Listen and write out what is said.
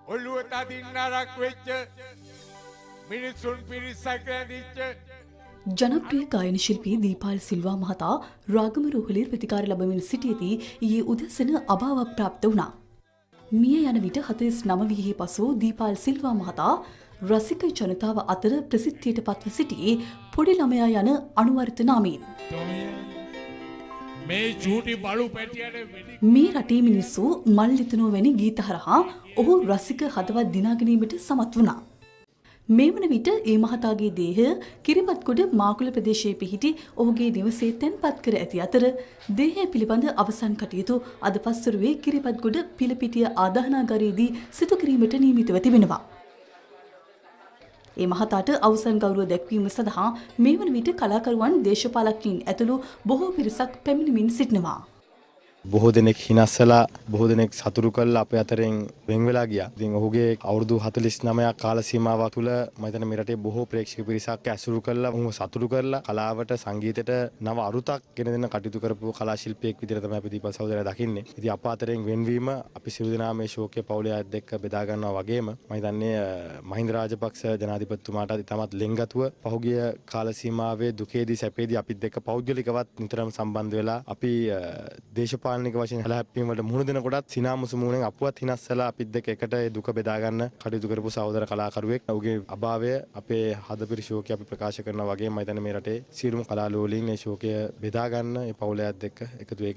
ඔළුව තදින් නරක් වෙච්ච මිනිසුන් පිරිසක් රැඳිච්ච ජනප්‍රිය ගායන ශිල්පී දීපාල් සිල්වා මහතා රාගම රෝහලේ ප්‍රතිකාර ලබමින් සිටියේදී ඊයේ උදැසන අභාවක් ප්‍රාප්ත වුණා. මිය යන විට 49 විහි පසු දීපාල් සිල්වා මහතා රසික ජනතාව අතර ප්‍රසිද්ධියට පත්ව සිටියේ පොඩි ළමයා යන අනුවර්ත නාමයෙන්. මේ චූටි බලු පැටියට වෙඩි මේ රටේ මිනිස්සු මල්ලිතනෝ වැනි ගීත හරහා ඔහු රසික හදවත් දිනා ගැනීමට සමත් වුණා. මේ වන විට ඒ මහතාගේ දේහය කිරිබත්ගොඩ මාකුල ප්‍රදේශයේ පිහිටි ඔහුගේ නිවසේ තැන්පත් කර ඇති අතර දේහය පිළිබඳ අවසන් කටයුතු අද පස්වරුවේ කිරිබත්ගොඩ පිලපිටිය ආදාහනාගාරයේදී සිදු කිරීමට නියමිතව තිබෙනවා. ඒ මහතාට අවසන් ගෞරව දැක්වීම සඳහා මේ වන විට කලාකරුවන් දේශපාලඥයින් ඇතුළු බොහෝ පිරිසක් පැමිණෙමින් සිටිනවා. බොහෝ දෙනෙක් හිනස්සලා බොහෝ දෙනෙක් සතුටු කරලා අපේ අතරින් වෙන් වෙලා ගියා. ඉතින් ඔහුගේ අවුරුදු 49ක් කාල සීමාවක් තුළ මම හිතන්නේ මේ රටේ බොහෝ ප්‍රේක්ෂක පිරිසක් ඇසුරු කරලා ඔහුව සතුටු කරලා කලාවට සංගීතයට නව අරුතක් ගෙන දෙන කටයුතු කරපු කලා ශිල්පියෙක් විදිහට තමයි අපි දීපල් සහෝදරයා දකින්නේ. ඉතින් අප අතරින් වෙන්වීම අපි සියලු දෙනා මේ ශෝකයේ පවුලේ අයත් එක්ක බෙදා ගන්නවා වගේම මම හිතන්නේ මහින්ද රාජපක්ෂ ජනාධිපතිතුමාට ඉතාමත් ලෙන්ගතුව පහුගිය කාල සීමාවේ දුකේදී සැපේදී අපිත් එක්ක පෞද්ගලිකවත් නිතරම සම්බන්ධ වෙලා අපි දේශපාලනික වශයෙන් හැලහැප්පීම් වලට මුහුණ දෙනකොටත් සිනාමුසු මුහුණෙන් අපවත් හිනස්සලා අපිත් දෙක එකට ඒ දුක බෙදා ගන්න කටයුතු කරපු සහෝදර කලාකරුවෙක්. ඔහුගේ අභාවය අපේ හදපිරි ශෝකය අපි ප්‍රකාශ කරනවා වගේම මම හිතන්නේ මේ රටේ සියලුම කලාලෝලීන් මේ ශෝකය බෙදා ගන්න ඒ පවුලයත් එක්ක එකතු වෙයි.